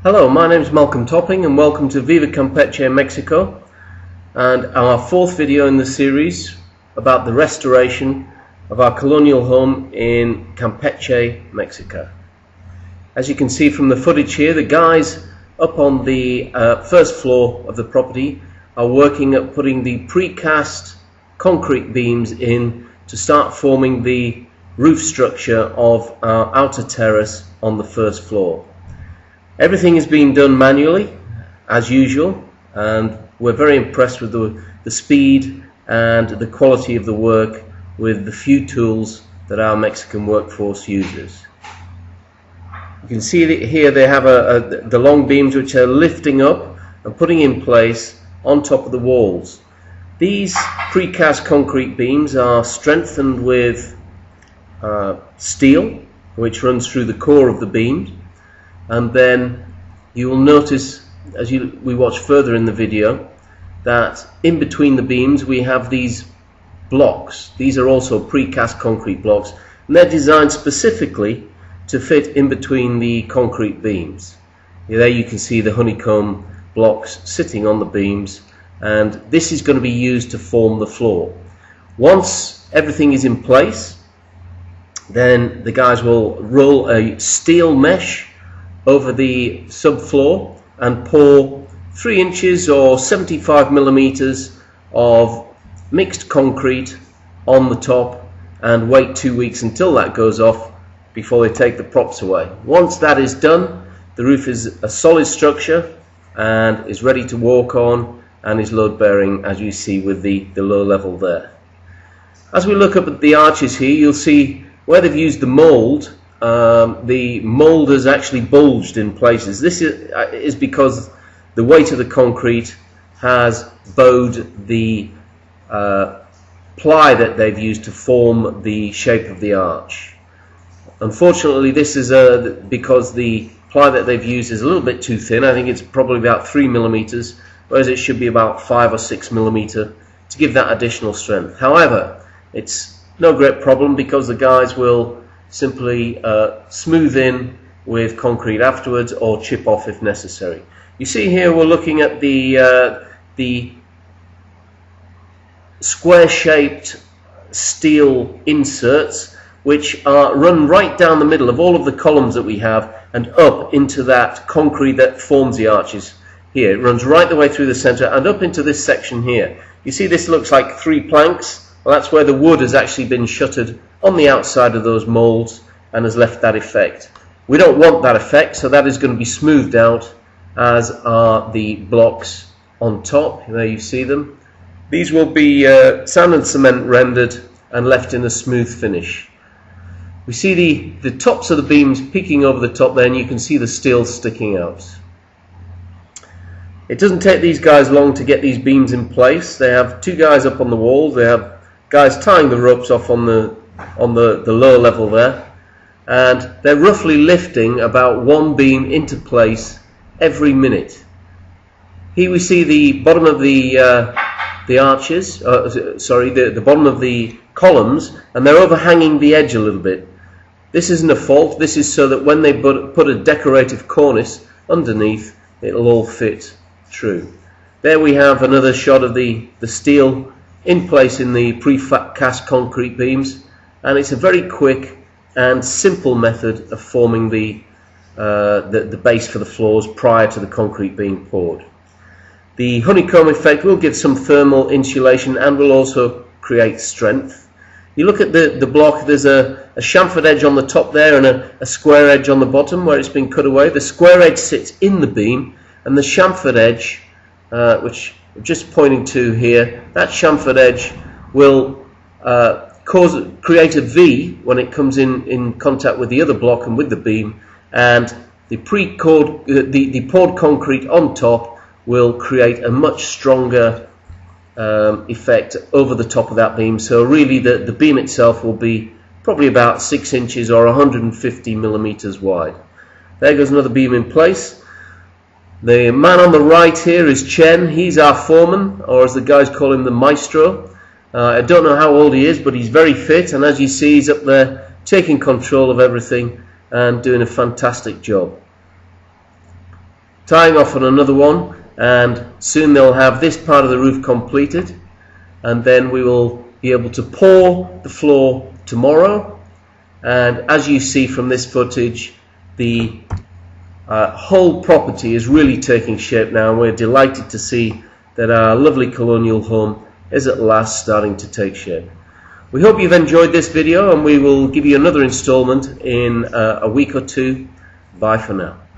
Hello, my name is Malcolm Topping and welcome to Viva Campeche, Mexico, and our fourth video in the series about the restoration of our colonial home in Campeche, Mexico. As you can see from the footage here, the guys up on the first floor of the property are working at putting the precast concrete beams in to start forming the roof structure of our outer terrace on the first floor. Everything is being done manually, as usual, and we're very impressed with the speed and the quality of the work with the few tools that our Mexican workforce uses. You can see that here they have the long beams which are lifting up and putting in place on top of the walls. These precast concrete beams are strengthened with steel, which runs through the core of the beams, and then you will notice as we watch further in the video that in between the beams we have these blocks. These are also precast concrete blocks, and they're designed specifically to fit in between the concrete beams. There you can see the honeycomb blocks sitting on the beams, and this is going to be used to form the floor. Once everything is in place, then the guys will roll a steel mesh over the subfloor and pour 3 inches or 75 millimeters of mixed concrete on the top and wait 2 weeks until that goes off before they take the props away. Once that is done, the roof is a solid structure and is ready to walk on and is load bearing, as you see with the low level there. As we look up at the arches here, you'll see where they've used the mold. The mold has actually bulged in places. This is because the weight of the concrete has bowed the ply that they've used to form the shape of the arch. Unfortunately, this is because the ply that they've used is a little bit too thin. I think it's probably about 3 millimeters, whereas it should be about 5 or 6 millimeter to give that additional strength. However, it's no great problem because the guys will simply smooth in with concrete afterwards or chip off if necessary. You see here we're looking at the square-shaped steel inserts which are run right down the middle of all of the columns that we have and up into that concrete that forms the arches here. It runs right the way through the center and up into this section here. You see this looks like 3 planks. Well, that's where the wood has actually been shuttered on the outside of those molds and has left that effect. We don't want that effect, so that is going to be smoothed out, as are the blocks on top. There you see them. These will be sand and cement rendered and left in a smooth finish. We see the tops of the beams peeking over the top there, and you can see the steel sticking out. It doesn't take these guys long to get these beams in place. They have 2 guys up on the walls. They have guys tying the ropes off on the lower level there, and they're roughly lifting about 1 beam into place every minute. Here we see the bottom of the arches, the bottom of the columns, and they're overhanging the edge a little bit. This isn't a fault. This is so that when they put a decorative cornice underneath, it'll all fit true. There we have another shot of the steel in place in the precast concrete beams, and it's a very quick and simple method of forming the base for the floors prior to the concrete being poured. The honeycomb effect will give some thermal insulation and will also create strength. You look at the block, there's a chamfered edge on the top there and a square edge on the bottom where it's been cut away. The square edge sits in the beam, and the chamfered edge, which I'm just pointing to here, that chamfered edge will create a V when it comes in contact with the other block and with the beam, and the poured concrete on top will create a much stronger effect over the top of that beam. So really the beam itself will be probably about 6 inches or 150 millimeters wide. There goes another beam in place. The man on the right here is Chen. He's our foreman, or as the guys call him, the maestro. I don't know how old he is, but he's very fit, and as you see, he's up there taking control of everything and doing a fantastic job. tying off on another one, and soon they'll have this part of the roof completed, and then we will be able to pour the floor tomorrow. And as you see from this footage, the whole property is really taking shape now, and we're delighted to see that our lovely Colonial home is at last starting to take shape. We hope you've enjoyed this video, and we will give you another installment in a week or two. Bye for now.